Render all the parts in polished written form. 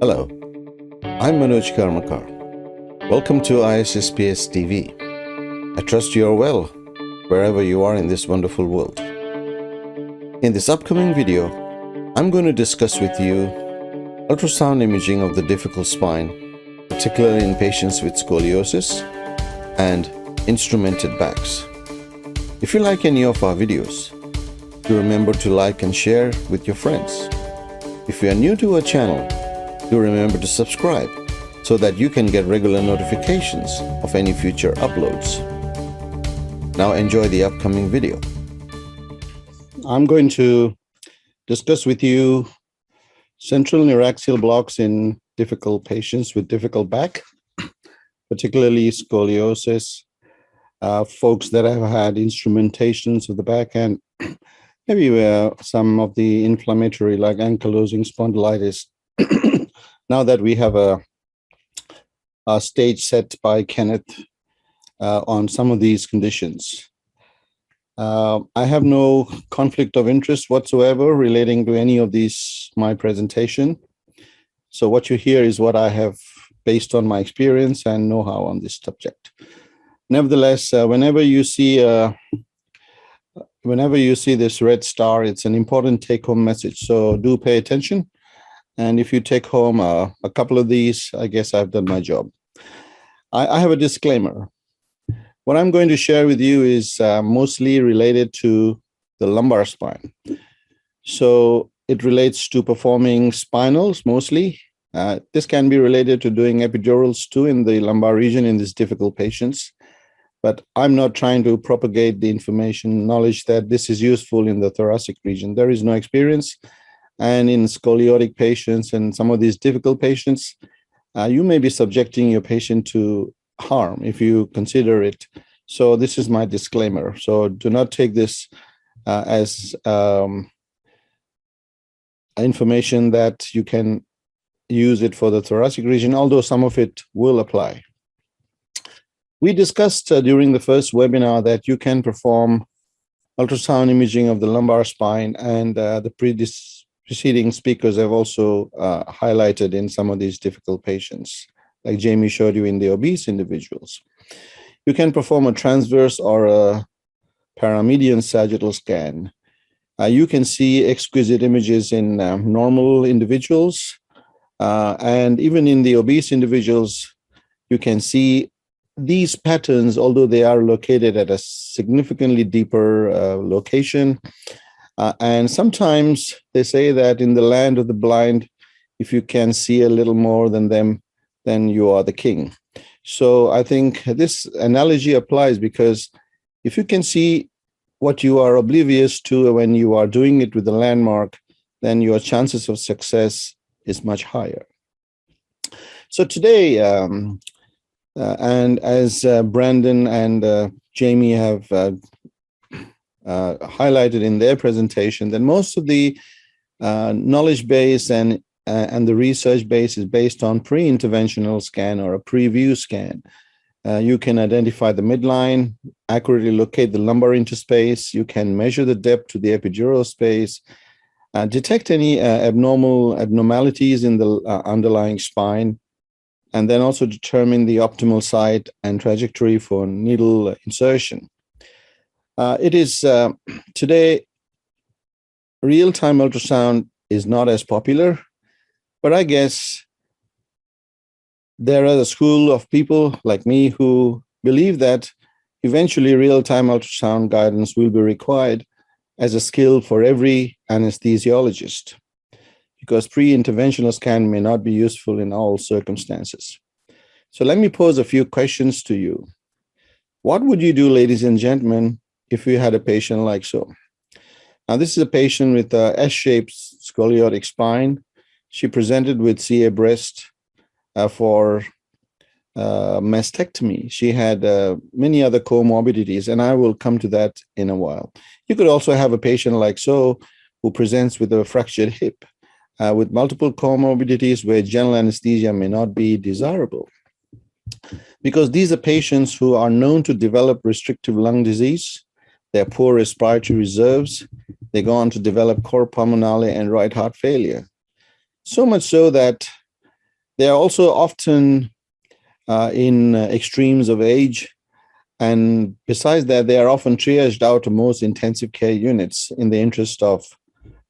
Hello, I'm Manoj Karmakar. Welcome to ISSPS TV. I trust you are well, wherever you are in this wonderful world. In this upcoming video, I'm going to discuss with you ultrasound imaging of the difficult spine, particularly in patients with scoliosis and instrumented backs. If you like any of our videos, do remember to like and share with your friends. If you are new to our channel, do remember to subscribe so that you can get regular notifications of any future uploads. Now enjoy the upcoming video. I'm going to discuss with you central neuraxial blocks in difficult patients with difficult back, particularly scoliosis, folks that have had instrumentations of the back and maybe some of the inflammatory like ankylosing spondylitis. Now that we have a stage set by Kenneth on some of these conditions. I have no conflict of interest whatsoever relating to any of these, my presentation. So what you hear is what I have based on my experience and know-how on this subject. Nevertheless, whenever you see this red star, it's an important take-home message. So do pay attention. And if you take home a couple of these, I guess I've done my job. I have a disclaimer. What I'm going to share with you is mostly related to the lumbar spine. So it relates to performing spinals mostly. This can be related to doing epidurals too in the lumbar region in these difficult patients. But I'm not trying to propagate the information, knowledge that this is useful in the thoracic region. There is no experience. And in scoliotic patients and some of these difficult patients, you may be subjecting your patient to harm if you consider it. So this is my disclaimer. So do not take this as information that you can use it for the thoracic region, although some of it will apply. We discussed during the first webinar that you can perform ultrasound imaging of the lumbar spine, and the preceding speakers have also highlighted in some of these difficult patients, like Jamie showed you in the obese individuals. You can perform a transverse or a paramedian sagittal scan. You can see exquisite images in normal individuals, and even in the obese individuals, you can see these patterns, although they are located at a significantly deeper location. And sometimes they say that in the land of the blind, if you can see a little more than them, then you are the king. So I think this analogy applies, because if you can see what you are oblivious to when you are doing it with the landmark, then your chances of success is much higher. So today, and as Brandon and Jamie have highlighted in their presentation, that most of the knowledge base and the research base is based on pre-interventional scan or a preview scan. You can identify the midline, accurately locate the lumbar interspace. You can measure the depth to the epidural space, detect any abnormalities in the underlying spine, and then also determine the optimal site and trajectory for needle insertion. It is today, real-time ultrasound is not as popular, but I guess there are a school of people like me who believe that eventually real-time ultrasound guidance will be required as a skill for every anesthesiologist, because pre-interventional scan may not be useful in all circumstances. So let me pose a few questions to you. What would you do, ladies and gentlemen, if you had a patient like so? Now, this is a patient with a S-shaped scoliotic spine. She presented with CA breast for mastectomy. She had many other comorbidities, and I will come to that in a while. You could also have a patient like so who presents with a fractured hip with multiple comorbidities where general anesthesia may not be desirable, because these are patients who are known to develop restrictive lung disease. They're poor respiratory reserves. They go on to develop cor pulmonale and right heart failure. So much so that They are also often in extremes of age. And besides that, they are often triaged out of most intensive care units in the interest of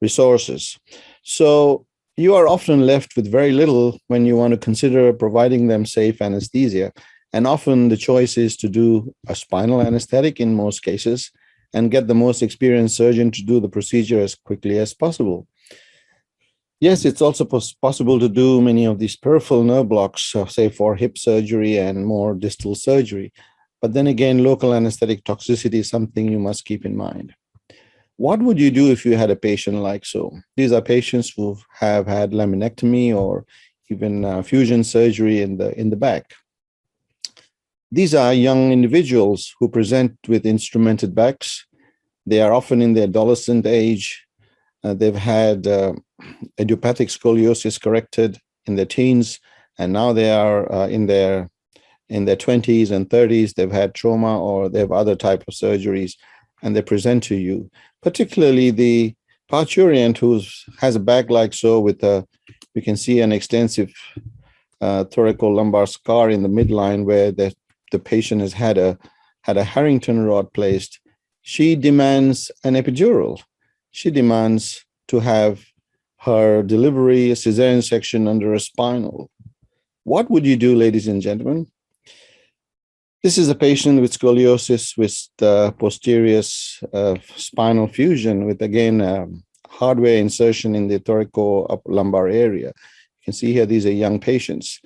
resources. So you are often left with very little when you want to consider providing them safe anesthesia. And often the choice is to do a spinal anesthetic in most cases and get the most experienced surgeon to do the procedure as quickly as possible. Yes, it's also possible to do many of these peripheral nerve blocks, say for hip surgery and more distal surgery. But then again, local anesthetic toxicity is something you must keep in mind. What would you do if you had a patient like so? These are patients who have had laminectomy or even fusion surgery in the back. These are young individuals who present with instrumented backs. They are often in the adolescent age. They've had idiopathic scoliosis corrected in their teens, and now they are in their 20s and 30s. They've had trauma or they have other type of surgeries, and they present to you. Particularly the parturient who has a back like so with you can see an extensive thoracolumbar scar in the midline where the patient has had a Harrington rod placed. She demands an epidural. She demands to have her delivery, a cesarean section under a spinal. What would you do, ladies and gentlemen? This is a patient with scoliosis with posterior spinal fusion with, again, hardware insertion in the thoracolumbar area. You can see here, these are young patients.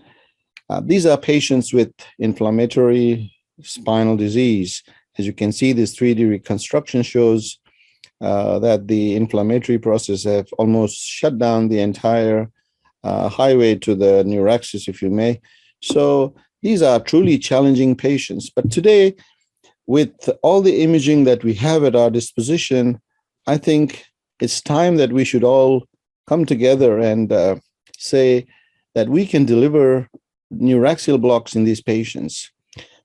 These are patients with inflammatory spinal disease. As you can see, this 3D reconstruction shows that the inflammatory process have almost shut down the entire highway to the neuraxis, if you may. So these are truly challenging patients. But today, with all the imaging that we have at our disposition, I think it's time that we should all come together and say that we can deliver neuraxial blocks in these patients.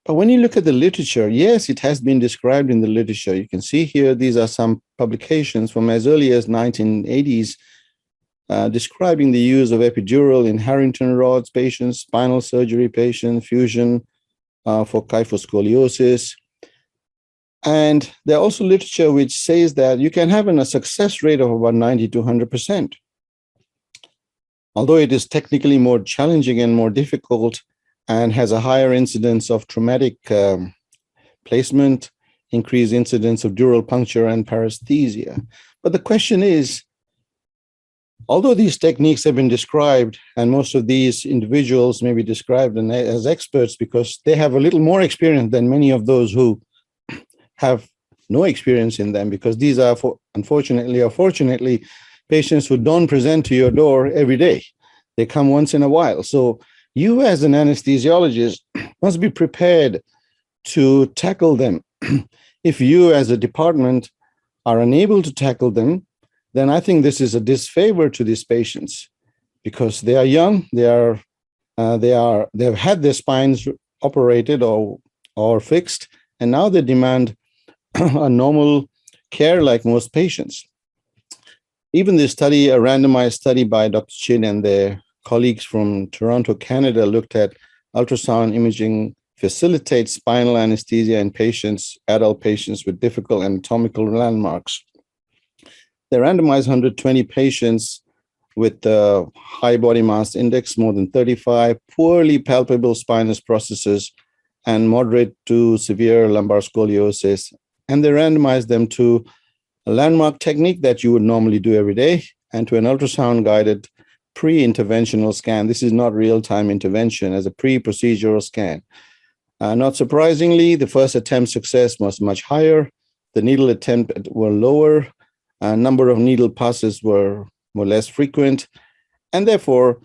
But when you look at the literature, yes, it has been described in the literature. You can see here, these are some publications from as early as 1980s describing the use of epidural in Harrington rods patients, spinal surgery patients, fusion for kyphoscoliosis. And there's also literature which says that you can have a success rate of about 90 to 100%. Although it is technically more challenging and more difficult and has a higher incidence of traumatic placement, increased incidence of dural puncture and paresthesia. But the question is, although these techniques have been described, and most of these individuals may be described as experts because they have a little more experience than many of those who have no experience in them, because these are, unfortunately or fortunately, patients who don't present to your door every day. They come once in a while. So you as an anesthesiologist must be prepared to tackle them. If you as a department are unable to tackle them, then I think this is a disfavor to these patients because they are young, they've had their spines operated or fixed, and now they demand a normal care like most patients. Even this study, a randomized study by Dr. Chin and their colleagues from Toronto, Canada, looked at ultrasound imaging facilitates spinal anesthesia in patients, adult patients with difficult anatomical landmarks. They randomized 120 patients with high body mass index, more than 35, poorly palpable spinous processes, and moderate to severe lumbar scoliosis. And they randomized them to a landmark technique that you would normally do every day and to an ultrasound-guided pre-interventional scan. This is not real-time intervention, as a pre-procedural scan. Not surprisingly, the first attempt success was much higher. The needle attempt were lower. A number of needle passes were less frequent. And therefore,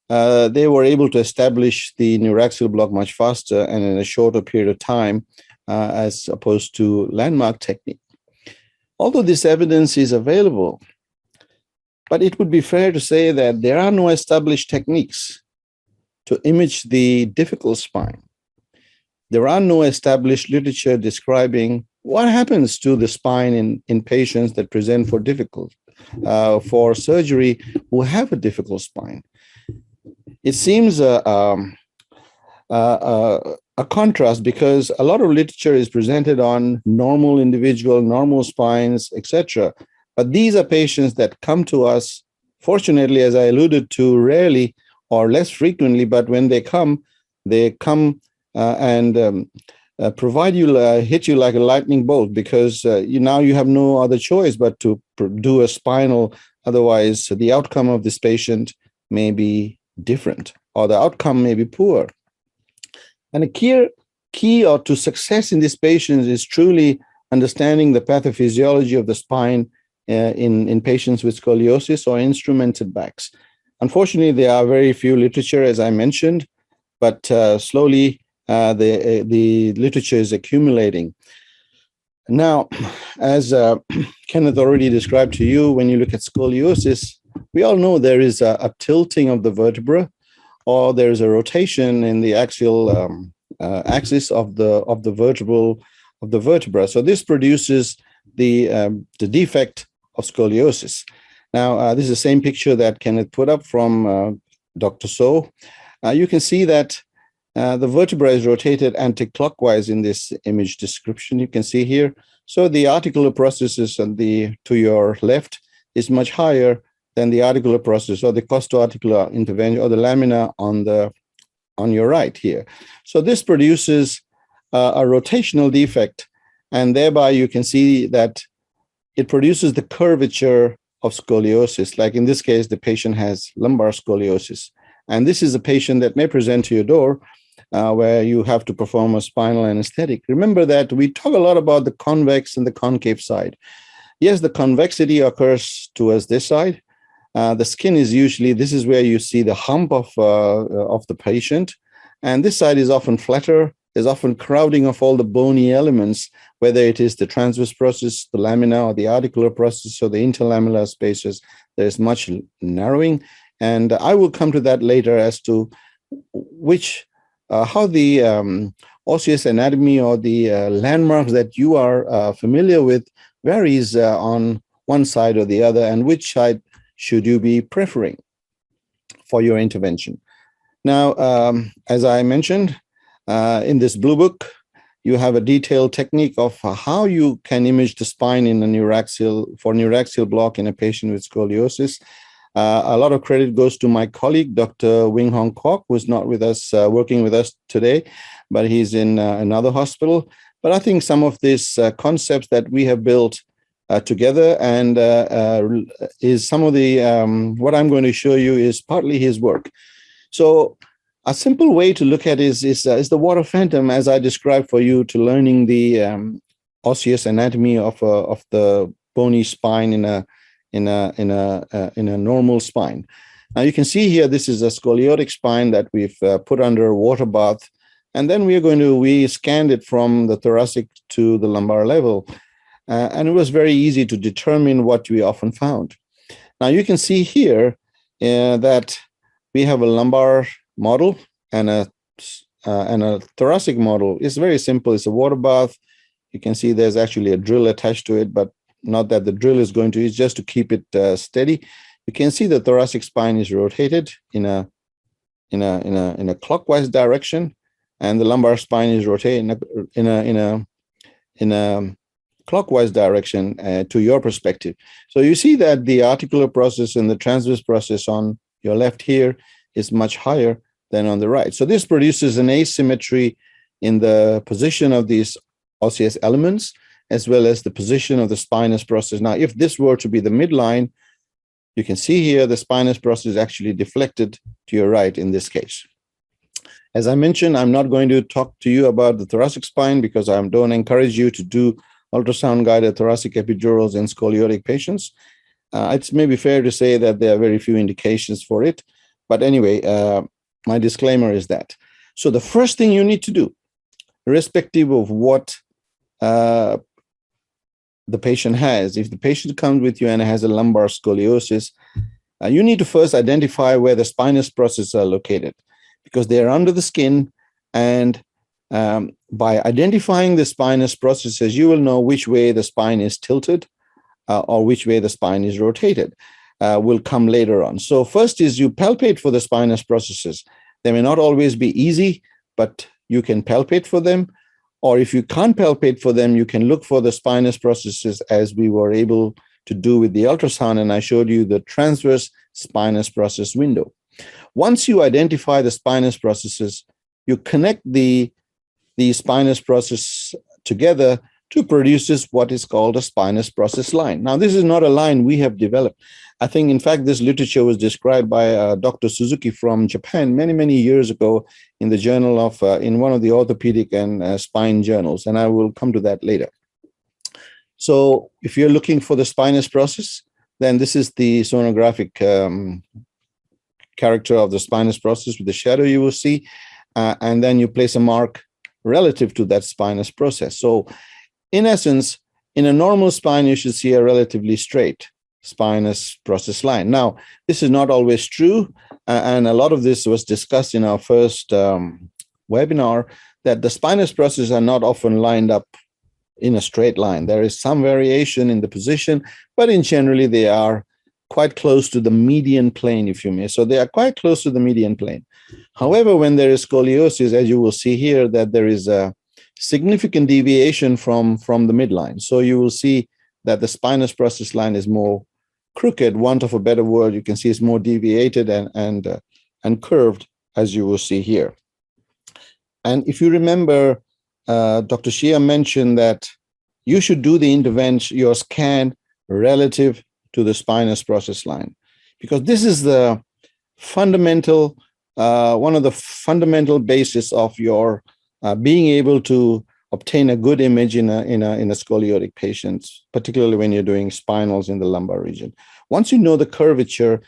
they were able to establish the neuraxial block much faster and in a shorter period of time as opposed to landmark technique. Although this evidence is available, but it would be fair to say that there are no established techniques to image the difficult spine. There are no established literature describing what happens to the spine in patients that present for surgery who have a difficult spine. it seems a contrast because a lot of literature is presented on normal individual, normal spines, etc. But these are patients that come to us, fortunately, as I alluded to, rarely or less frequently, but when they come and provide you, hit you like a lightning bolt because now you have no other choice but to do a spinal. Otherwise, the outcome of this patient may be different or the outcome may be poor. And a key or to success in these patients is truly understanding the pathophysiology of the spine in patients with scoliosis or instrumented backs. Unfortunately, there are very few literature, as I mentioned, but slowly the literature is accumulating. Now, as Kenneth already described to you, when you look at scoliosis, we all know there is a tilting of the vertebra, or there is a rotation in the axial axis of the vertebra. So this produces the defect of scoliosis. Now, this is the same picture that Kenneth put up from Dr. So. You can see that the vertebra is rotated anti-clockwise in this image description. You can see here. So the articular processes to your left is much higher than the articular process or the costo-articular intervention or the lamina on your right here. So this produces a rotational defect, and thereby you can see that it produces the curvature of scoliosis. Like in this case, the patient has lumbar scoliosis. And this is a patient that may present to your door where you have to perform a spinal anesthetic. Remember that we talk a lot about the convex and the concave side. Yes, the convexity occurs towards this side. The skin is usually, this is where you see the hump of the patient. And this side is often flatter. There's often crowding of all the bony elements, whether it is the transverse process, the lamina, or the articular process, or the interlamellar spaces. There's much narrowing. And I will come to that later as to how the osseous anatomy or the landmarks that you are familiar with varies on one side or the other, and which side should you be preferring for your intervention. Now, as I mentioned, in this blue book, you have a detailed technique of how you can image the spine in a neuraxial block in a patient with scoliosis. A lot of credit goes to my colleague, Dr. Wing Hong Kwok, who is not with us, working with us today, but he's in another hospital. But I think some of these concepts that we have built together and is some of the, what I'm going to show you is partly his work. So a simple way to look at it is the water phantom, as I described for you, to learning the osseous anatomy of the bony spine in a normal spine. Now you can see here, this is a scoliotic spine that we've put under a water bath. And then we scanned it from the thoracic to the lumbar level. And it was very easy to determine what we often found. Now you can see here that we have a lumbar model and a thoracic model. It's very simple. It's a water bath. You can see there's actually a drill attached to it, but not that the drill is going to, it's just to keep it steady. You can see the thoracic spine is rotated in a clockwise direction, and the lumbar spine is rotated in a clockwise direction to your perspective. So you see that the articular process and the transverse process on your left here is much higher than on the right. So this produces an asymmetry in the position of these osseous elements, as well as the position of the spinous process. Now, if this were to be the midline, you can see here the spinous process is actually deflected to your right in this case. As I mentioned, I'm not going to talk to you about the thoracic spine because I don't encourage you to do ultrasound-guided thoracic epidurals in scoliotic patients. It's maybe fair to say that there are very few indications for it. But anyway, my disclaimer is that. So the first thing you need to do, irrespective of what the patient has, if the patient comes with you and has a lumbar scoliosis, you need to first identify where the spinous processes are located, because they're under the skin. And by identifying the spinous processes, you will know which way the spine is tilted or which way the spine is rotated. will come later on. So first is you palpate for the spinous processes. They may not always be easy, but you can palpate for them. Or if you can't palpate for them, you can look for the spinous processes as we were able to do with the ultrasound. And I showed you the transverse spinous process window. Once you identify the spinous processes, you connect the spinous process together to produce what is called a spinous process line. Now, this is not a line we have developed. I think, in fact, this literature was described by Dr. Suzuki from Japan many, many years ago in the journal of, in one of the orthopedic and spine journals, and I will come to that later. So if you're looking for the spinous process, then this is the sonographic character of the spinous process with the shadow you will see, and then you place a mark relative to that spinous process. So in essence, in a normal spine, you should see a relatively straight spinous process line. Now, this is not always true, and a lot of this was discussed in our first webinar, that the spinous processes are not often lined up in a straight line. There is some variation in the position, but in generally they are quite close to the median plane, if you may. So they are quite close to the median plane. However, when there is scoliosis, as you will see here, that there is a significant deviation from the midline. So you will see that the spinous process line is more crooked, want of a better word. You can see it's more deviated and curved, as you will see here. And if you remember, Dr. Shia mentioned that you should do the intervention, your scan, relative to the spinous process line, because this is the fundamental, one of the fundamental basis of your being able to obtain a good image in a scoliotic patient, particularly when you're doing spinals in the lumbar region. Once you know the curvature,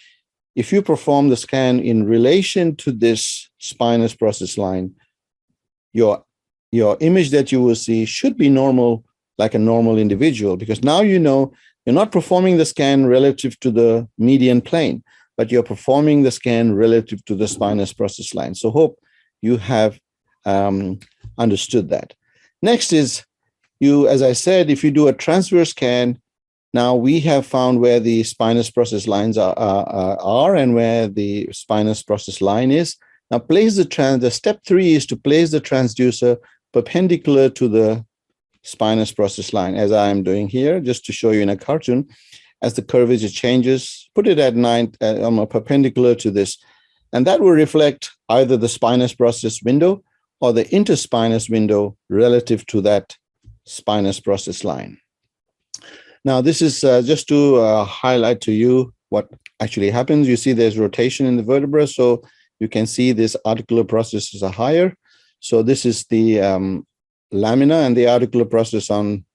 if you perform the scan in relation to this spinous process line, your image that you will see should be normal, like a normal individual, because now you know you're not performing the scan relative to the median plane, but you're performing the scan relative to the spinous process line. So hope you have understood that. Next is you, as I said, if you do a transverse scan, now we have found where the spinous process lines are and where the spinous process line is. Now place the step 3 is to place the transducer perpendicular to the spinous process line, as I am doing here, just to show you in a cartoon. As the curvature changes, put it at 9, perpendicular to this, and that will reflect either the spinous process window or the interspinous window relative to that spinous process line. Now, this is just to highlight to you what actually happens. You see there's rotation in the vertebra, so you can see this articular processes are higher. So this is the lamina, and the articular process on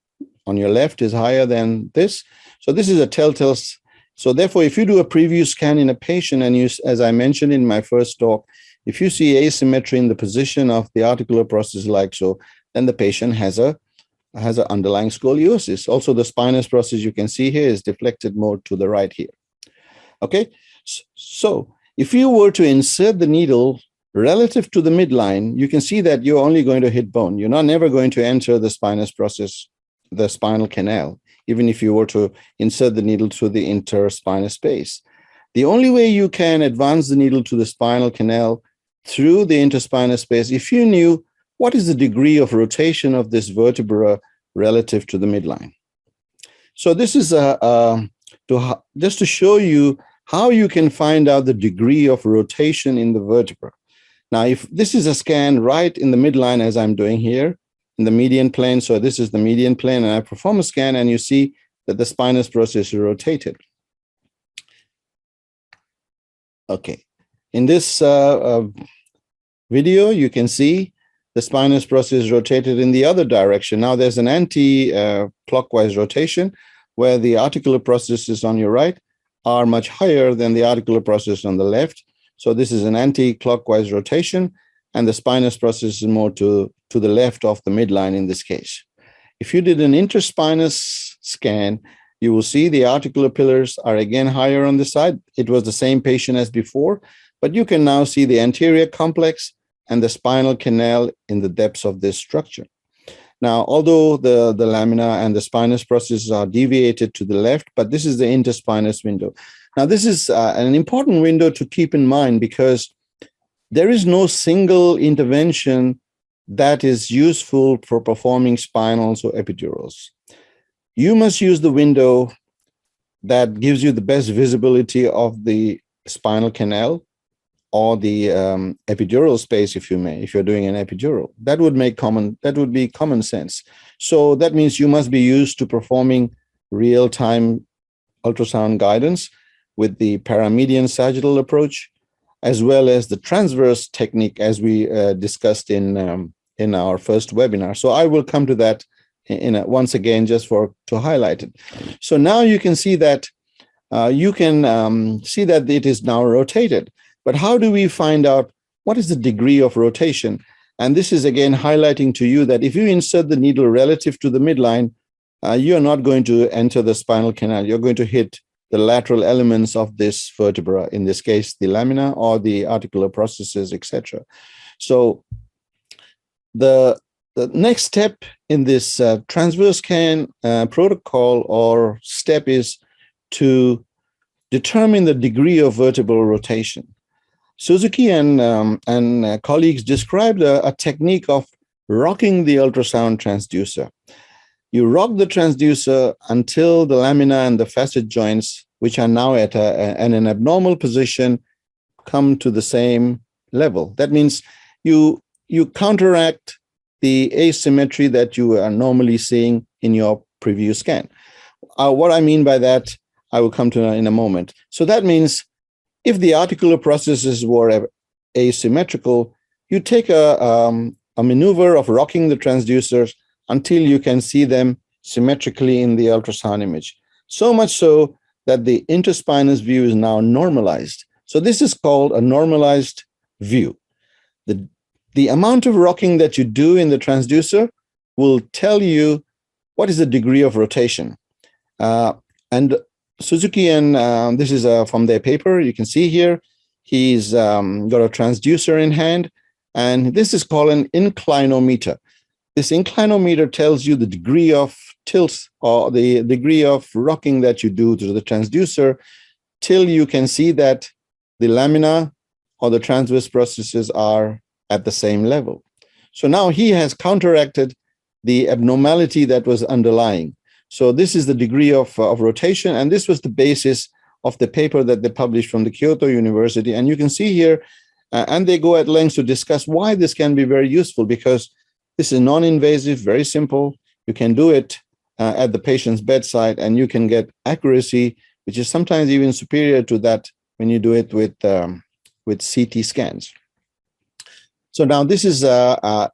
your left is higher than this. So this is a telltale. So therefore, if you do a preview scan in a patient, and you, as I mentioned in my first talk, if you see asymmetry in the position of the articular process like so, then the patient has an underlying scoliosis. Also, the spinous process you can see here is deflected more to the right here. Okay, so if you were to insert the needle relative to the midline, you can see that you're only going to hit bone. You're never going to enter the spinous process, the spinal canal, even if you were to insert the needle through the interspinous space. The only way you can advance the needle to the spinal canal through the interspinous space, if you knew what is the degree of rotation of this vertebra relative to the midline. So this is just to show you how you can find out the degree of rotation in the vertebra. Now, if this is a scan right in the midline, as I'm doing here, in the median plane, so this is the median plane, and I perform a scan, and you see that the spinous process is rotated. Okay, in this video, you can see the spinous process is rotated in the other direction. Now, there's an anti-clockwise rotation where the articular processes on your right are much higher than the articular process on the left. So this is an anti-clockwise rotation, and the spinous process is more to the left of the midline in this case. If you did an interspinous scan, you will see the articular pillars are again higher on the side. It was the same patient as before, but you can now see the anterior complex and the spinal canal in the depths of this structure. Now, although the lamina and the spinous processes are deviated to the left, but this is the interspinous window. Now, this is an important window to keep in mind because there is no single intervention that is useful for performing spinals or epidurals. You must use the window that gives you the best visibility of the spinal canal or the epidural space, if you may, if you're doing an epidural. That would be common sense. So that means you must be used to performing real-time ultrasound guidance with the paramedian sagittal approach, as well as the transverse technique, as we discussed in our first webinar. So I will come to that once again, just to highlight it. So now you can see that it is now rotated. But how do we find out what is the degree of rotation? And this is again highlighting to you that if you insert the needle relative to the midline, you're not going to enter the spinal canal. You're going to hit the lateral elements of this vertebra, in this case, the lamina or the articular processes, etc. So the next step in this transverse scan protocol or step is to determine the degree of vertebral rotation. Suzuki and colleagues described a technique of rocking the ultrasound transducer. You rock the transducer until the lamina and the facet joints, which are now at an abnormal position, come to the same level. That means you counteract the asymmetry that you are normally seeing in your preview scan. What I mean by that, I will come to in a moment. So that means if the articular processes were asymmetrical, you take a maneuver of rocking the transducers until you can see them symmetrically in the ultrasound image. So much so that the interspinous view is now normalized. So this is called a normalized view. The amount of rocking that you do in the transducer will tell you what is the degree of rotation. And Suzuki, and this is from their paper, you can see here, he's got a transducer in hand, and this is called an inclinometer. This inclinometer tells you the degree of tilt or the degree of rocking that you do to the transducer till you can see that the lamina or the transverse processes are at the same level. So now he has counteracted the abnormality that was underlying. So this is the degree of rotation, and this was the basis of the paper that they published from the Kyoto University. And you can see here, and they go at length to discuss why this can be very useful, because this is non-invasive, very simple. You can do it at the patient's bedside, and you can get accuracy, which is sometimes even superior to that when you do it with CT scans. So now this is a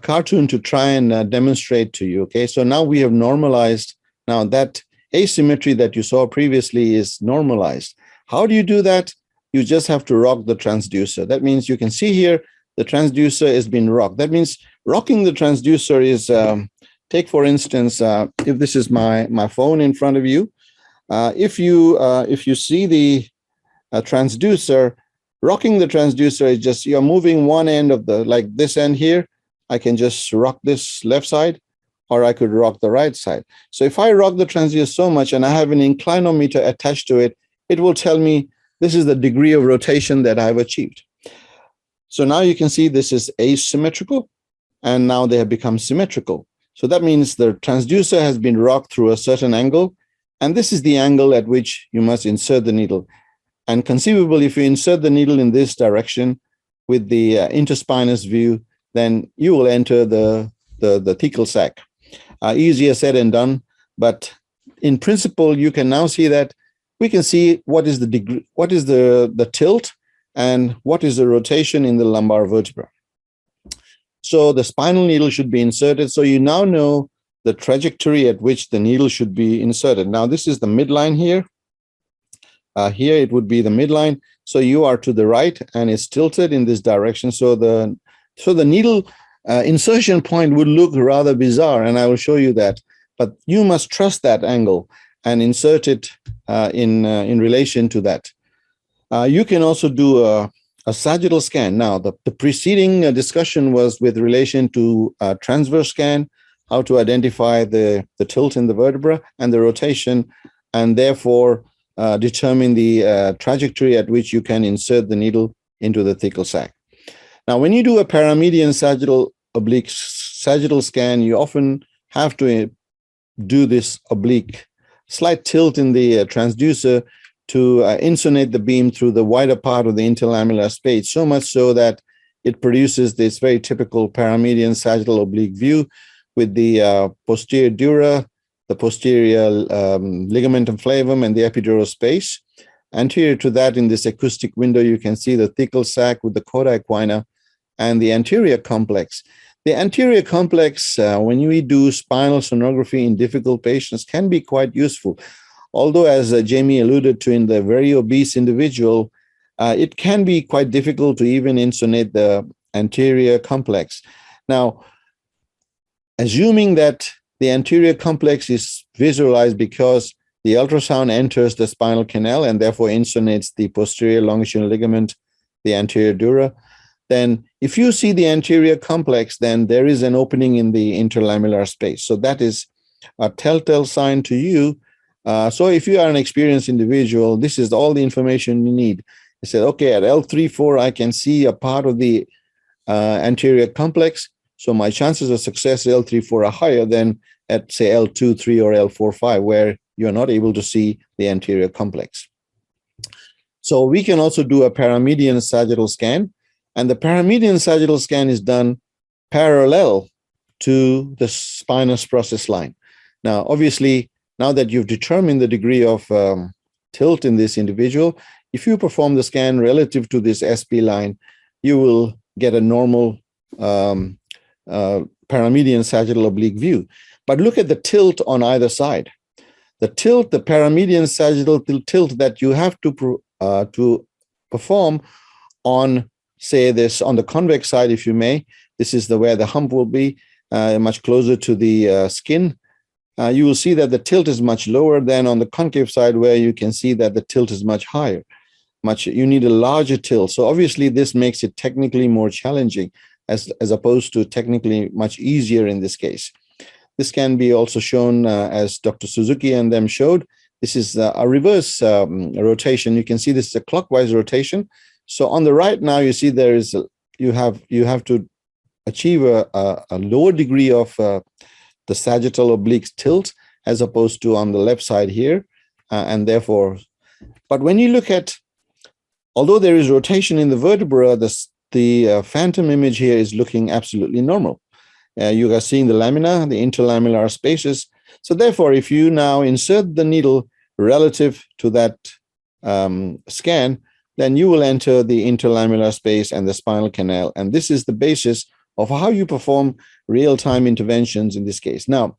cartoon to try and demonstrate to you, okay? So now we have normalized. Now that asymmetry that you saw previously is normalized. How do you do that? You just have to rock the transducer. That means you can see here, the transducer is being rocked. That means rocking the transducer is, take for instance, if this is my phone in front of you, if you see the transducer, rocking the transducer is just, you're moving one end of like this end here, I can just rock this left side, or I could rock the right side. So if I rock the transducer so much and I have an inclinometer attached to it, it will tell me this is the degree of rotation that I've achieved. So now you can see this is asymmetrical, and now they have become symmetrical. So that means the transducer has been rocked through a certain angle, and this is the angle at which you must insert the needle. And conceivably, if you insert the needle in this direction with the interspinous view, then you will enter the thecal sac. Easier said than done, but in principle, you can now see that we can see what is the degree, what is the tilt, and what is the rotation in the lumbar vertebra. So the spinal needle should be inserted. So you now know the trajectory at which the needle should be inserted. Now this is the midline here. Here it would be the midline. So you are to the right and it's tilted in this direction. So the needle insertion point would look rather bizarre, and I will show you that. But you must trust that angle and insert it in relation to that. You can also do a sagittal scan. Now, the preceding discussion was with relation to transverse scan, how to identify the tilt in the vertebra and the rotation, and therefore determine the trajectory at which you can insert the needle into the thecal sac. Now, when you do a paramedian sagittal oblique sagittal scan, you often have to do this oblique slight tilt in the transducer to insonate the beam through the wider part of the interlamellar space, so much so that it produces this very typical paramedian sagittal oblique view with the posterior dura, the posterior ligamentum flavum, and the epidural space. Anterior to that, in this acoustic window, you can see the thecal sac with the coda equina and the anterior complex. The anterior complex, when we do spinal sonography in difficult patients, can be quite useful. Although, as Jamie alluded to, in the very obese individual, it can be quite difficult to even insonate the anterior complex. Now, assuming that the anterior complex is visualized because the ultrasound enters the spinal canal and therefore insonates the posterior longitudinal ligament, the anterior dura, then if you see the anterior complex, then there is an opening in the interlamellar space. So that is a telltale sign to you. So if you are an experienced individual, this is all the information you need. You said, okay, at L3-4, I can see a part of the anterior complex. So my chances of success at L3-4 are higher than at, say, L2-3 or L4-5, where you're not able to see the anterior complex. So we can also do a paramedian sagittal scan. And the paramedian sagittal scan is done parallel to the spinous process line. Now, obviously, now that you've determined the degree of tilt in this individual, if you perform the scan relative to this SP line, you will get a normal paramedian sagittal oblique view. But look at the tilt on either side. The tilt, the paramedian sagittal tilt that you have to perform on, say, this on the convex side, if you may. This is where the hump will be, much closer to the skin. You will see that the tilt is much lower than on the concave side, where you can see that the tilt is much higher. You need a larger tilt. So obviously this makes it technically more challenging as opposed to technically much easier in this case. This can be also shown as Dr. Suzuki and them showed. This is a reverse rotation. You can see this is a clockwise rotation. So on the right now, you see there is you have to achieve a lower degree of the sagittal oblique tilt as opposed to on the left side here, and therefore, but when you look at, although there is rotation in the vertebra, the phantom image here is looking absolutely normal. You are seeing the lamina, the interlamellar spaces. So therefore, if you now insert the needle relative to that scan, then you will enter the interlamellar space and the spinal canal. And this is the basis of how you perform real-time interventions in this case. Now,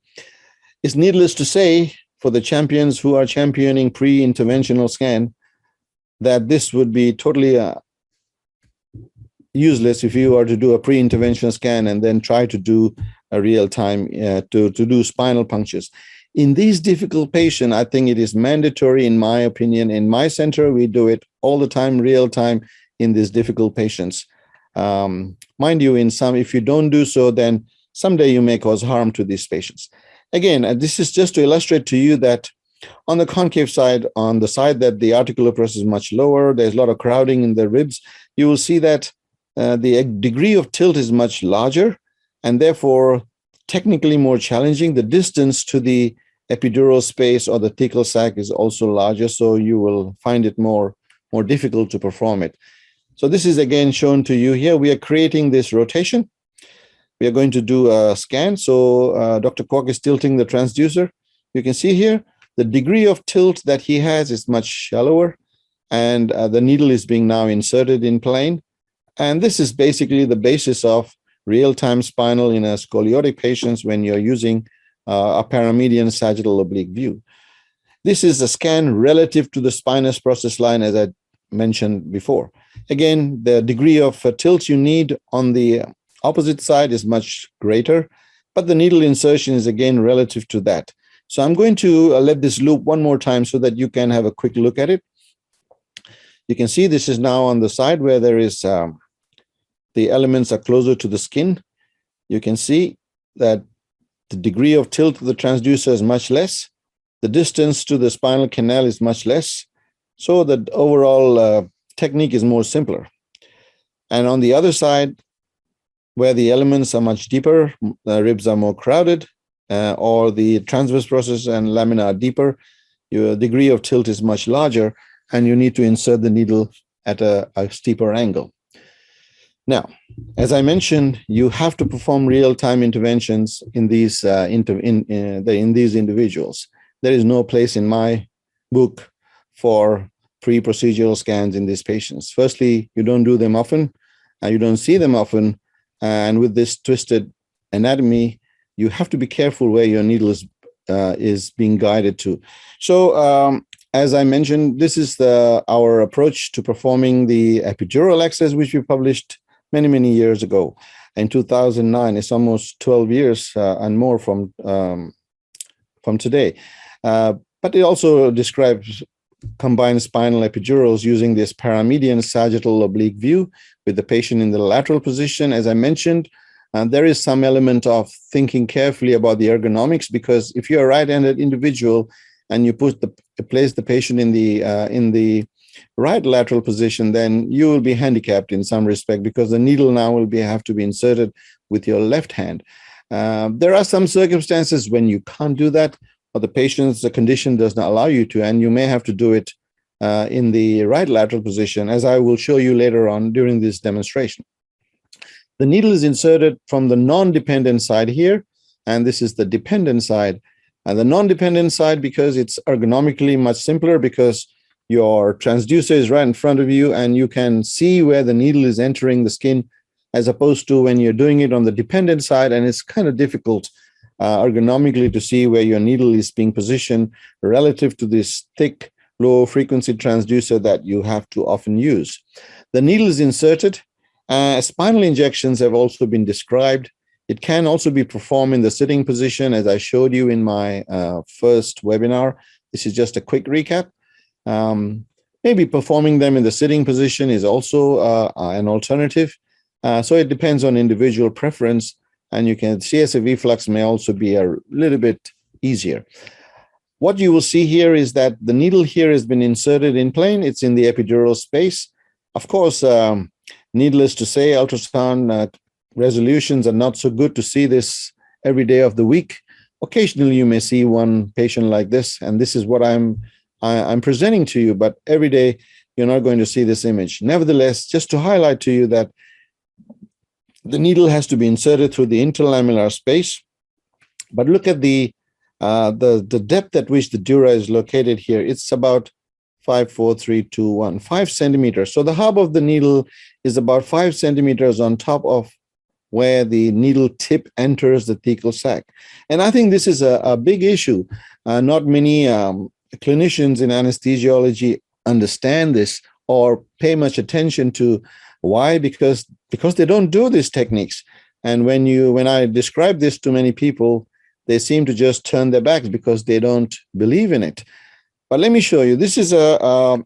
it's needless to say, for the champions who are championing pre-interventional scan, that this would be totally useless if you are to do a pre-interventional scan and then try to do a real-time to do spinal punctures. In these difficult patients, I think it is mandatory, in my opinion. In my center, we do it all the time, real-time, in these difficult patients. Mind you, in some, if you don't do so, then someday you may cause harm to these patients. Again, this is just to illustrate to you that on the concave side, on the side that the articular press is much lower, there's a lot of crowding in the ribs, you will see that the degree of tilt is much larger and therefore technically more challenging. The distance to the epidural space or the thecal sac is also larger, so you will find it more difficult to perform it. So this is again shown to you here. We are creating this rotation. We are going to do a scan. So Dr. Kwok is tilting the transducer. You can see here the degree of tilt that he has is much shallower, and the needle is being now inserted in plane. And this is basically the basis of real-time spinal in a scoliotic patients when you're using a paramedian sagittal oblique view. This is a scan relative to the spinous process line, as I mentioned before. Again, the degree of tilt you need on the opposite side is much greater, but the needle insertion is again relative to that. So I'm going to let this loop one more time so that you can have a quick look at it. You can see this is now on the side where there is the elements are closer to the skin. You can see that the degree of tilt of the transducer is much less. The distance to the spinal canal is much less, so the overall technique is more simpler. And on the other side, where the elements are much deeper, the ribs are more crowded, or the transverse process and lamina are deeper, your degree of tilt is much larger, and you need to insert the needle at a steeper angle. Now, as I mentioned, you have to perform real-time interventions in these in these individuals. There is no place in my book for pre-procedural scans in these patients. Firstly, you don't do them often, you don't see them often, and with this twisted anatomy, you have to be careful where your needle is being guided to. So, as I mentioned, this is our approach to performing the epidural access, which we published many, many years ago. In 2009, it's almost 12 years and more from today. But it also describes combined spinal epidurals using this paramedian sagittal oblique view with the patient in the lateral position. As I mentioned, there is some element of thinking carefully about the ergonomics, because if you're a right-handed individual and you place the patient in the right lateral position, then you will be handicapped in some respect, because the needle now will have to be inserted with your left hand. There are some circumstances when you can't do that, or the condition does not allow you to, and you may have to do it in the right lateral position, as I will show you later on during this demonstration. The needle is inserted from the non-dependent side here, and this is the dependent side. And the non-dependent side, because it's ergonomically much simpler, because your transducer is right in front of you and you can see where the needle is entering the skin, as opposed to when you're doing it on the dependent side, and it's kind of difficult ergonomically to see where your needle is being positioned relative to this thick, low-frequency transducer that you have to often use. The needle is inserted. Spinal injections have also been described. It can also be performed in the sitting position, as I showed you in my first webinar. This is just a quick recap. Maybe performing them in the sitting position is also an alternative. So it depends on individual preference, and CSF efflux may also be a little bit easier. What you will see here is that the needle here has been inserted in plane. It's in the epidural space. Of course, needless to say, ultrasound resolutions are not so good to see this every day of the week. Occasionally, you may see one patient like this, and this is what I'm presenting to you, but every day you're not going to see this image. Nevertheless, just to highlight to you that the needle has to be inserted through the interlamellar space, but look at the depth at which the dura is located here. It's about 5, 4, 3, 2, 1, 5 centimeters. So the hub of the needle is about 5 centimeters on top of where the needle tip enters the thecal sac. And I think this is a big issue. Not many clinicians in anesthesiology understand this or pay much attention to. Why? Because they don't do these techniques. And when I describe this to many people, they seem to just turn their backs because they don't believe in it. But let me show you. This is a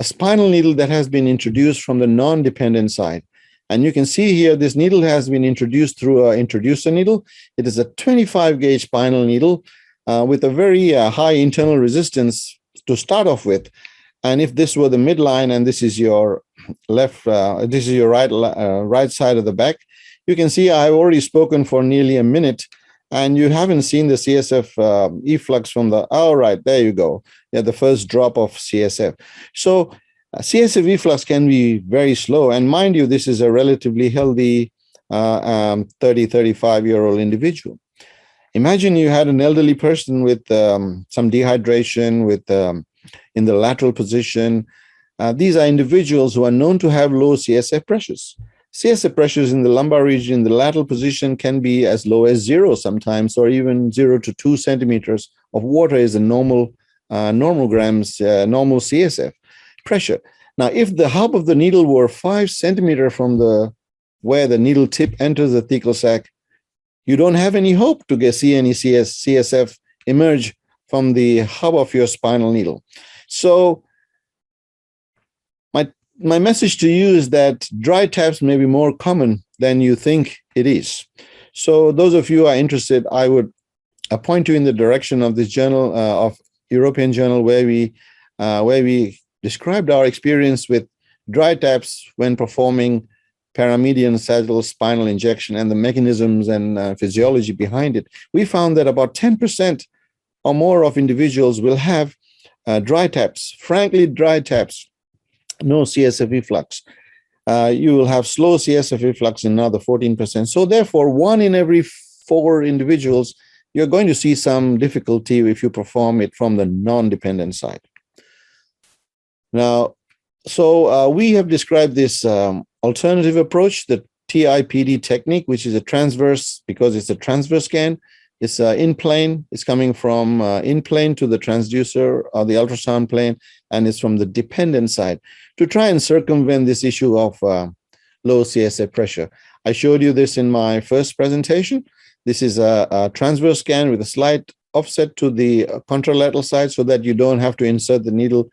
spinal needle that has been introduced from the non-dependent side. And you can see here, this needle has been introduced through an introducer needle. It is a 25 gauge spinal needle with a very high internal resistance to start off with. And if this were the midline and this is your this is your right side of the back, you can see I've already spoken for nearly a minute, and you haven't seen the CSF efflux from all right, there you go. Yeah, the first drop of CSF. So CSF efflux can be very slow. And mind you, this is a relatively healthy 30, 35-year-old individual. Imagine you had an elderly person with some dehydration, with in the lateral position. These are individuals who are known to have low CSF pressures. CSF pressures in the lumbar region, in the lateral position, can be as low as 0 sometimes, or even 0 to 2 centimeters of water is a normal grams, normal CSF pressure. Now, if the hub of the needle were 5 centimeters from where the needle tip enters the thecal sac, you don't have any hope to see any CSF emerge from the hub of your spinal needle. So my message to you is that dry taps may be more common than you think it is. So those of you who are interested, I would point you in the direction of this journal, of European journal, where we described our experience with dry taps when performing paramedian sagittal spinal injection and the mechanisms and physiology behind it. We found that about 10% or more of individuals will have dry taps, frankly, dry taps, no CSF efflux. You will have slow CSF efflux in another 14%. So therefore, 1 in every 4 individuals, you're going to see some difficulty if you perform it from the non-dependent side. Now, so we have described this alternative approach, the TIPD technique, which is a transverse, because it's a transverse scan. It's in plane. It's coming from in plane to the transducer or the ultrasound plane, and it's from the dependent side to try and circumvent this issue of low CSF pressure. I showed you this in my first presentation. This is a transverse scan with a slight offset to the contralateral side so that you don't have to insert the needle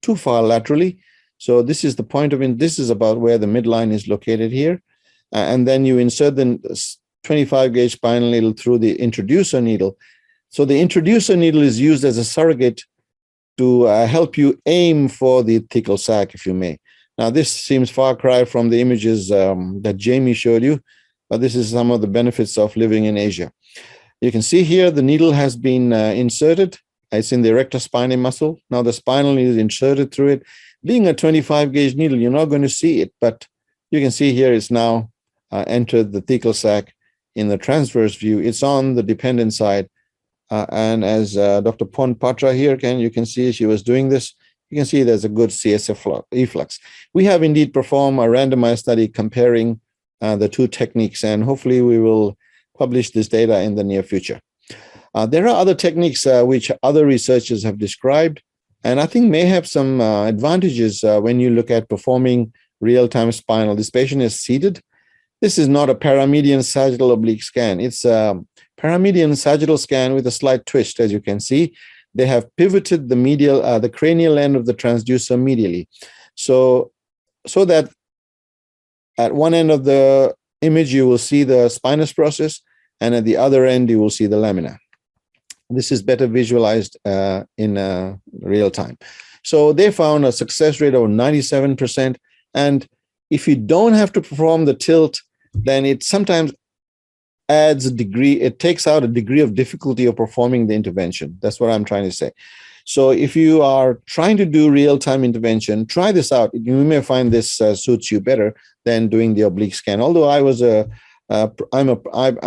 too far laterally. So this is the point of it. This is about where the midline is located here. And then you insert the 25 gauge spinal needle through the introducer needle. So the introducer needle is used as a surrogate to help you aim for the thecal sac, if you may. Now, this seems far cry from the images that Jamie showed you, but this is some of the benefits of living in Asia. You can see here the needle has been inserted. It's in the erector spinae muscle. Now the spinal needle is inserted through it. Being a 25 gauge needle, you're not going to see it, but you can see here it's now entered the thecal sac in the transverse view. It's on the dependent side. And as Dr. Pon Patra here, you can see she was doing this. You can see there's a good CSF efflux. We have indeed performed a randomized study comparing the two techniques, and hopefully we will publish this data in the near future. There are other techniques which other researchers have described, and I think may have some advantages when you look at performing real-time spinal. This patient is seated. This is not a paramedian sagittal oblique scan. It's a paramedian sagittal scan with a slight twist, as you can see. They have pivoted the medial, the cranial end of the transducer medially. So that at one end of the image, you will see the spinous process, and at the other end, you will see the lamina. This is better visualized in real time. So they found a success rate of 97%. And if you don't have to perform the tilt, then it sometimes adds a degree, it takes out a degree of difficulty of performing the intervention. That's what I'm trying to say. So if you are trying to do real-time intervention, try this out. You may find this suits you better than doing the oblique scan. Although I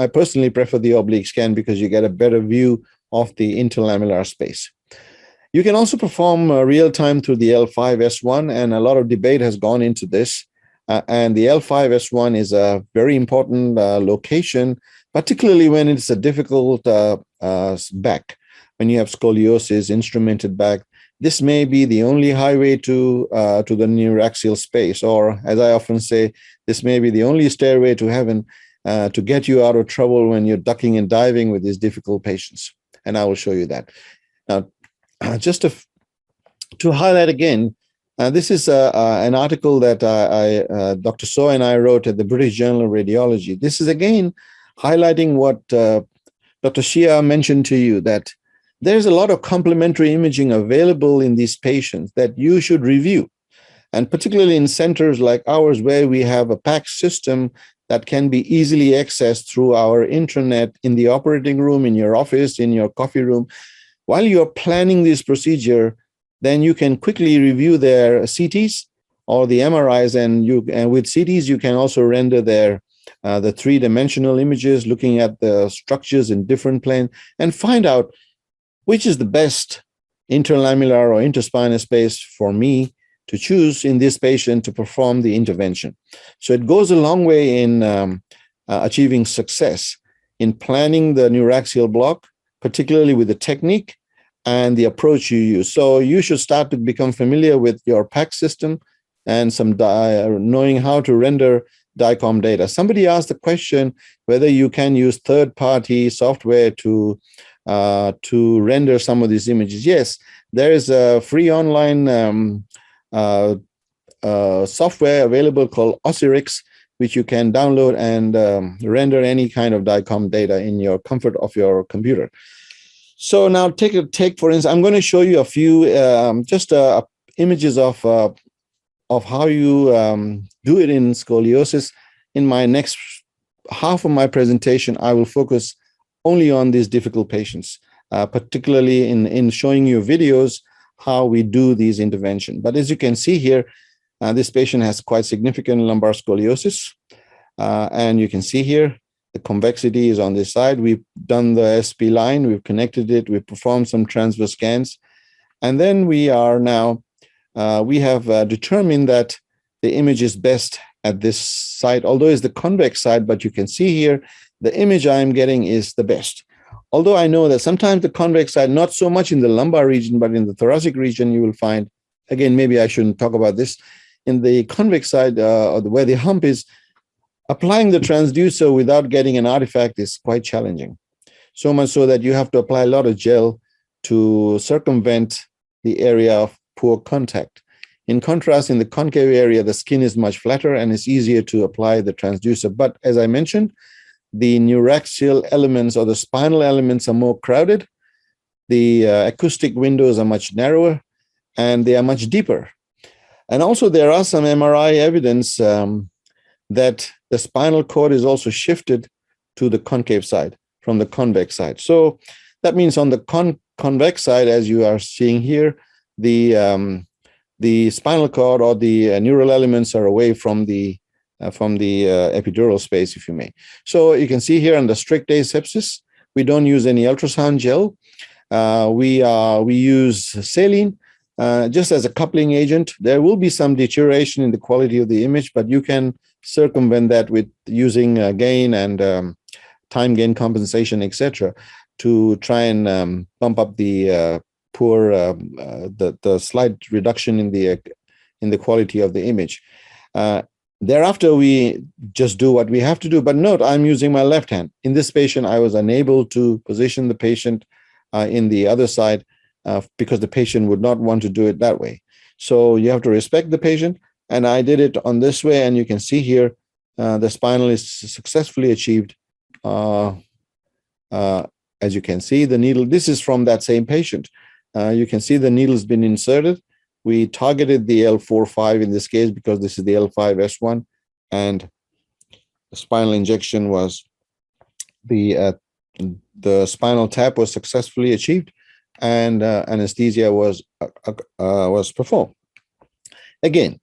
personally prefer the oblique scan because you get a better view of the interlaminar space. You can also perform real-time through the L5-S1, and a lot of debate has gone into this. And the L5-S1 is a very important location, particularly when it's a difficult back. When you have scoliosis, instrumented back, this may be the only highway to the neuraxial space, or as I often say, this may be the only stairway to heaven to get you out of trouble when you're ducking and diving with these difficult patients. And I will show you that. Now, just to highlight again, this is an article that Dr. So and I wrote at the British Journal of Radiology. This is again highlighting what Dr. Shia mentioned to you, that there's a lot of complementary imaging available in these patients that you should review. And particularly in centers like ours, where we have a PACS system that can be easily accessed through our intranet in the operating room, in your office, in your coffee room. While you're planning this procedure, then you can quickly review their CTs or the MRIs, and with CTs, you can also render their the three-dimensional images, looking at the structures in different planes, and find out which is the best interlaminar or interspinal space for me to choose in this patient to perform the intervention. So it goes a long way in achieving success in planning the neuraxial block, particularly with the technique and the approach you use. So you should start to become familiar with your PACS system and some knowing how to render DICOM data. Somebody asked the question whether you can use third-party software to render some of these images. Yes, there is a free online software available called Osirix, which you can download and render any kind of DICOM data in your comfort of your computer. So now take for instance, I'm going to show you a few images of how you do it in scoliosis. In my next half of my presentation, I will focus only on these difficult patients, particularly in showing you videos how we do these interventions. But as you can see here, this patient has quite significant lumbar scoliosis. And you can see here, the convexity is on this side. We've done the SP line, we've connected it, we've performed some transverse scans. And then we are now, we have determined that the image is best at this side, although it's the convex side, but you can see here, the image I'm getting is the best. Although I know that sometimes the convex side, not so much in the lumbar region, but in the thoracic region, you will find, again, maybe I shouldn't talk about this, in the convex side, where the hump is, applying the transducer without getting an artifact is quite challenging. So much so that you have to apply a lot of gel to circumvent the area of poor contact. In contrast, in the concave area, the skin is much flatter and it's easier to apply the transducer. But as I mentioned, the neuraxial elements or the spinal elements are more crowded. The acoustic windows are much narrower and they are much deeper. And also there are some MRI evidence that the spinal cord is also shifted to the concave side from the convex side. So that means on the convex side, as you are seeing here, the spinal cord or the neural elements are away from the epidural space, if you may. So you can see here under strict asepsis, we don't use any ultrasound gel. We use saline just as a coupling agent. There will be some deterioration in the quality of the image, but you can circumvent that with using gain and time gain compensation, etc., to try and bump up the the slight reduction in the quality of the image. Thereafter, we just do what we have to do. But note, I'm using my left hand. In this patient, I was unable to position the patient in the other side because the patient would not want to do it that way. So you have to respect the patient. And I did it on this way. And you can see here, the spinal is successfully achieved. As you can see, the needle, this is from that same patient. You can see the needle has been inserted. We targeted the L4-5 in this case because this is the L5-S1, and the spinal injection was the spinal tap was successfully achieved, and anesthesia was performed. Again,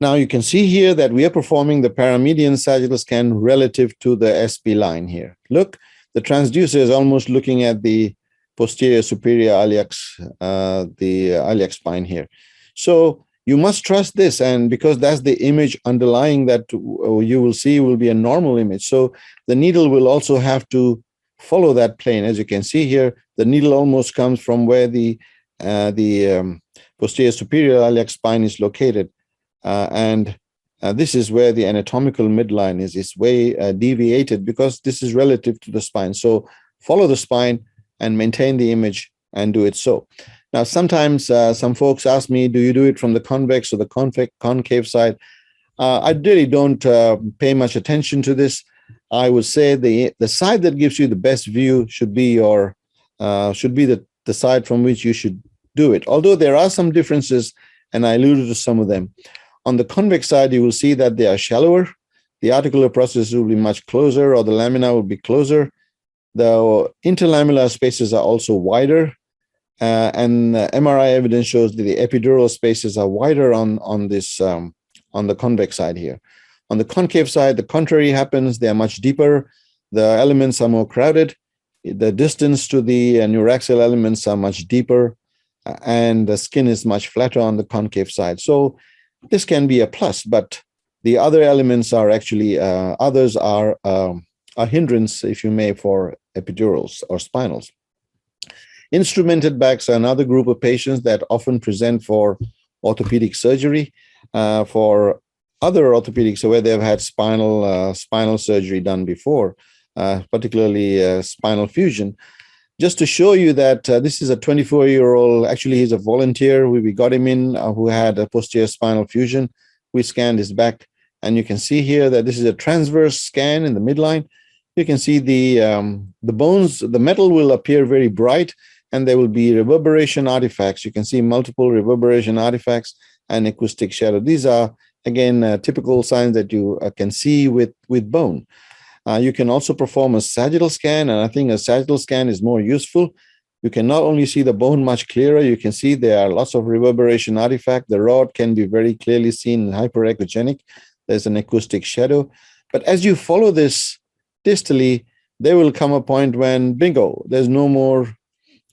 now you can see here that we are performing the paramedian sagittal scan relative to the SP line here. Look, the transducer is almost looking at the posterior superior iliac, the iliac spine here. So you must trust this, and because that's the image underlying that you will see will be a normal image. So the needle will also have to follow that plane. As you can see here, the needle almost comes from where the posterior superior iliac spine is located. This is where the anatomical midline is. It's way deviated because this is relative to the spine. So follow the spine and maintain the image and do it so. Now, sometimes some folks ask me, do you do it from the convex or the concave side? I really don't pay much attention to this. I would say the side that gives you the best view should be the side from which you should do it. Although there are some differences, and I alluded to some of them. On the convex side, you will see that they are shallower. The articular process will be much closer, or the lamina will be closer. The interlaminar spaces are also wider, and MRI evidence shows that the epidural spaces are wider on the convex side here. On the concave side, the contrary happens. They are much deeper. The elements are more crowded. The distance to the neuraxial elements are much deeper, and the skin is much flatter on the concave side. So this can be a plus, but the other elements are actually, others are a hindrance, if you may, for epidurals or spinals. Instrumented backs are another group of patients that often present for orthopedic surgery, for other orthopedics where they've had spinal surgery done before, particularly spinal fusion. Just to show you that this is a 24-year-old, actually he's a volunteer. We got him in who had a posterior spinal fusion. We scanned his back. And you can see here that this is a transverse scan in the midline. You can see the bones, the metal will appear very bright, and there will be reverberation artifacts. You can see multiple reverberation artifacts and acoustic shadow. These are, again, typical signs that you can see with bone. You can also perform a sagittal scan, and I think a sagittal scan is more useful. You can not only see the bone much clearer, you can see there are lots of reverberation artifact. The rod can be very clearly seen, hyperechogenic. There's an acoustic shadow. But as you follow this distally, there will come a point when, bingo, there's no more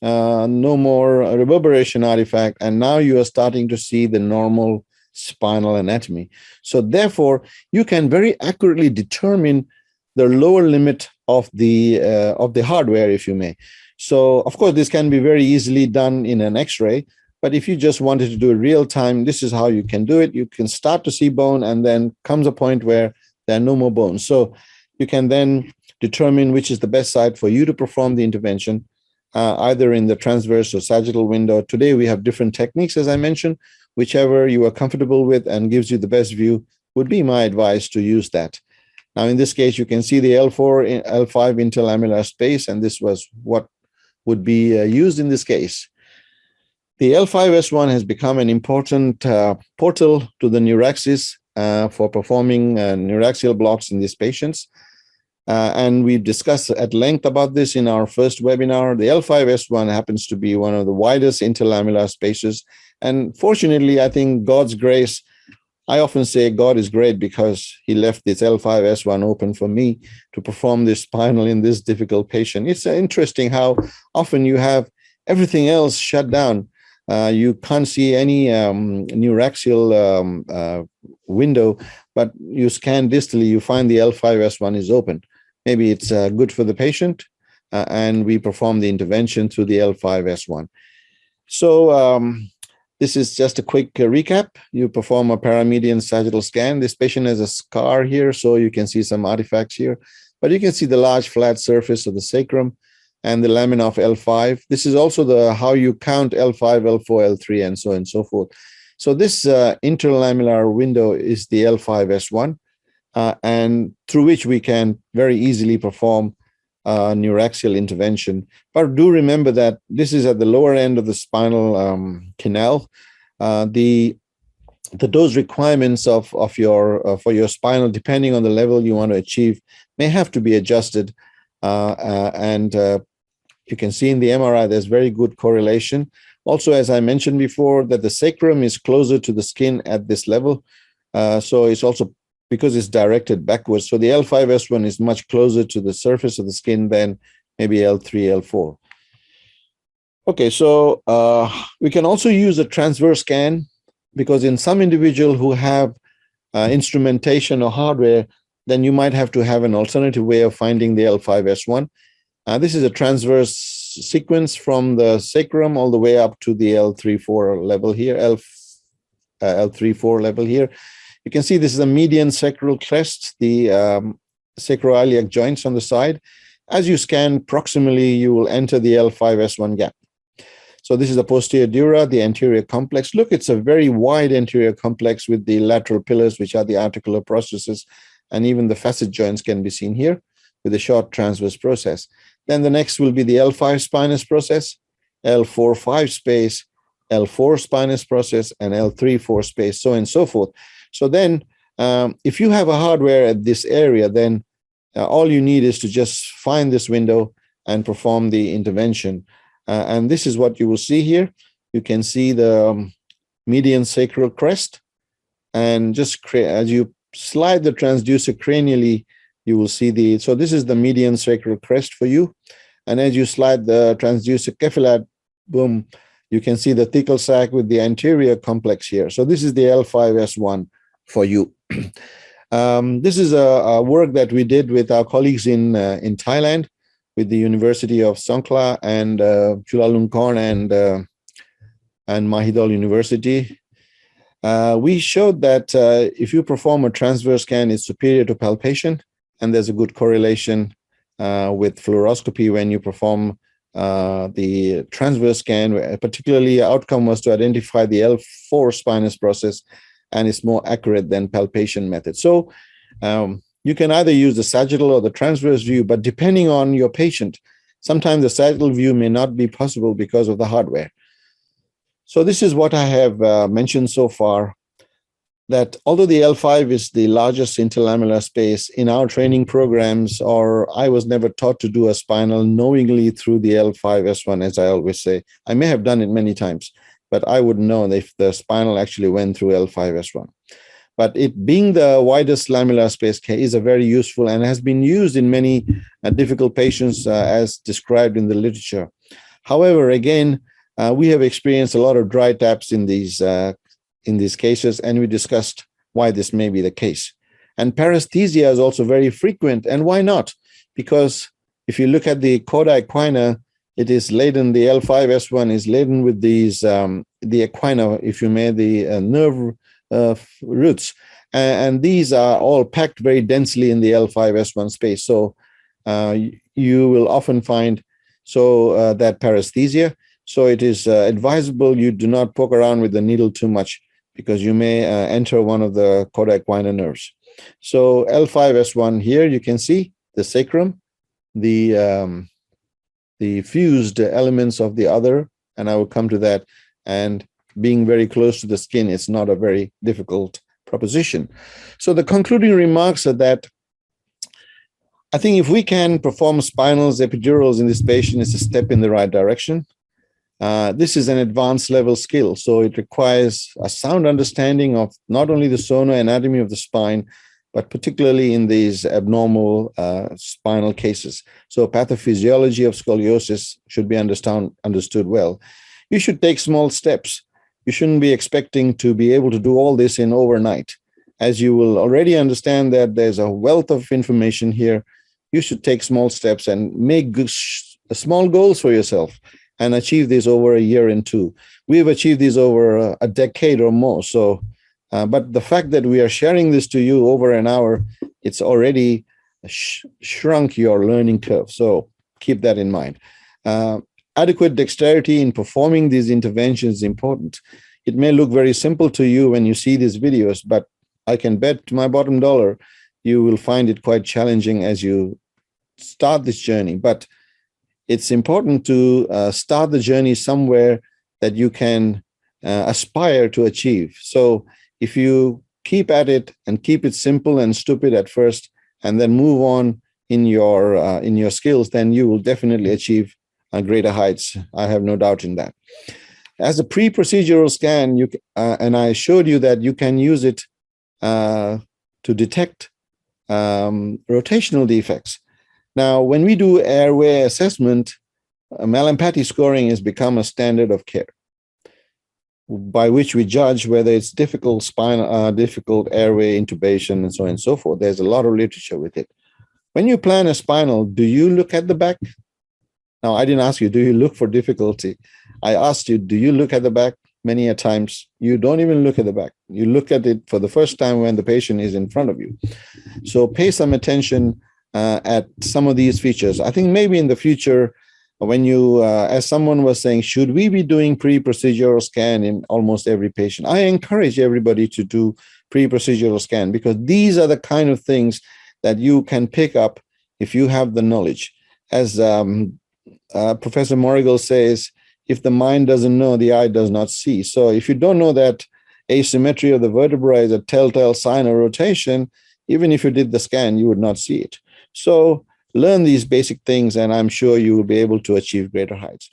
reverberation artifact, and now you are starting to see the normal spinal anatomy. So therefore, you can very accurately determine the lower limit of the hardware, if you may. So, of course, this can be very easily done in an X-ray, but if you just wanted to do it real time, this is how you can do it. You can start to see bone, and then comes a point where there are no more bones. So you can then determine which is the best site for you to perform the intervention, either in the transverse or sagittal window. Today, we have different techniques, as I mentioned. Whichever you are comfortable with and gives you the best view would be my advice to use that. Now, in this case, you can see the L4, L5 interlamellar space, and this was what would be used in this case. The L5S1 has become an important portal to the neuraxis for performing neuraxial blocks in these patients. And we've discussed at length about this in our first webinar. The L5S1 happens to be one of the widest interlamellar spaces. And fortunately, I think God's grace, I often say God is great because he left this L5S1 open for me to perform this spinal in this difficult patient. It's interesting how often you have everything else shut down. You can't see any neuraxial window, but you scan distally, you find the L5S1 is open. Maybe it's good for the patient, and we perform the intervention through the L5S1. So this is just a quick recap. You perform a paramedian sagittal scan. This patient has a scar here, so you can see some artifacts here. But you can see the large flat surface of the sacrum and the lamina of L5. This is also how you count L5, L4, L3, and so on and so forth. So this interlamellar window is the L5S1, and through which we can very easily perform neuraxial intervention. But do remember that this is at the lower end of the spinal canal. The dose requirements of your for your spinal, depending on the level you want to achieve, may have to be adjusted. And you can see in the MRI there's very good correlation. Also, as I mentioned before, that the sacrum is closer to the skin at this level. So it's also because it's directed backwards. So the L5S1 is much closer to the surface of the skin than maybe L3, L4. Okay, so we can also use a transverse scan because in some individual who have instrumentation or hardware, then you might have to have an alternative way of finding the L5S1. This is a transverse sequence from the sacrum all the way up to the L3-4 level here, L3-4 level here. You can see this is a median sacral crest, the sacroiliac joints on the side. As you scan proximally, you will enter the L5S1 gap. So this is the posterior dura, the anterior complex. Look, it's a very wide anterior complex with the lateral pillars, which are the articular processes, and even the facet joints can be seen here with a short transverse process. Then the next will be the L5 spinous process, L4-5 space, L4 spinous process, and L3-4 space, so on and so forth. So then if you have a hardware at this area, then all you need is to just find this window and perform the intervention. And this is what you will see here. You can see the median sacral crest, and just as you slide the transducer cranially, you will see so this is the median sacral crest for you. And as you slide the transducer cephalad, boom, you can see the thecal sac with the anterior complex here. So this is the L5S1 for you. This is a work that we did with our colleagues in Thailand, with the University of Songkhla and Chulalongkorn and Mahidol University. We showed that if you perform a transverse scan, it's superior to palpation, and there's a good correlation with fluoroscopy when you perform the transverse scan. Particularly, outcome was to identify the L4 spinous process and it's more accurate than palpation method. So you can either use the sagittal or the transverse view, but depending on your patient, sometimes the sagittal view may not be possible because of the hardware. So this is what I have mentioned so far, that although the L5 is the largest interlamellar space in our training programs, or I was never taught to do a spinal knowingly through the L5S1, as I always say. I may have done it many times, but I wouldn't know if the spinal actually went through L5S1. But it being the widest lamellar space is a very useful and has been used in many difficult patients as described in the literature. However, again, we have experienced a lot of dry taps in these cases, and we discussed why this may be the case. And paresthesia is also very frequent, and why not? Because if you look at the cauda equina, it is laden, the L5S1 is laden with these, the equina, if you may, the nerve roots, and these are all packed very densely in the L5S1 space. So you will often find that paresthesia. So it is advisable you do not poke around with the needle too much, because you may enter one of the cauda equina nerves. So L5S1 here, you can see the sacrum, the fused elements of the other, and I will come to that. And being very close to the skin, it's not a very difficult proposition. So the concluding remarks are that I think if we can perform spinals, epidurals in this patient, it's a step in the right direction. This is an advanced level skill, so it requires a sound understanding of not only the sonoanatomy of the spine, but particularly in these abnormal spinal cases. So pathophysiology of scoliosis should be understood well. You should take small steps. You shouldn't be expecting to be able to do all this in overnight. As you will already understand that there's a wealth of information here, you should take small steps and make small goals for yourself and achieve this over a year and two. We've achieved this over a decade or more. So, but the fact that we are sharing this to you over an hour, it's already shrunk your learning curve. So keep that in mind. Adequate dexterity in performing these interventions is important. It may look very simple to you when you see these videos, but I can bet my bottom dollar you will find it quite challenging as you start this journey. But it's important to start the journey somewhere that you can aspire to achieve. So if you keep at it and keep it simple and stupid at first, and then move on in your skills, then you will definitely achieve greater heights. I have no doubt in that. As a pre-procedural scan, and I showed you that you can use it to detect rotational defects. Now, when we do airway assessment, Mallampati scoring has become a standard of care, by which we judge whether it's difficult difficult airway intubation, and so on and so forth. There's a lot of literature with it. When you plan a spinal, do you look at the back? Now, I didn't ask you, do you look for difficulty? I asked you, do you look at the back? Many a times, you don't even look at the back. You look at it for the first time when the patient is in front of you. So pay some attention at some of these features. I think maybe in the future, when you, as someone was saying, should we be doing pre-procedural scan in almost every patient? I encourage everybody to do pre-procedural scan, because these are the kind of things that you can pick up if you have the knowledge. As Professor Morigal says, if the mind doesn't know, the eye does not see. So if you don't know that asymmetry of the vertebra is a telltale sign of rotation, even if you did the scan, you would not see it. So learn these basic things, and I'm sure you will be able to achieve greater heights.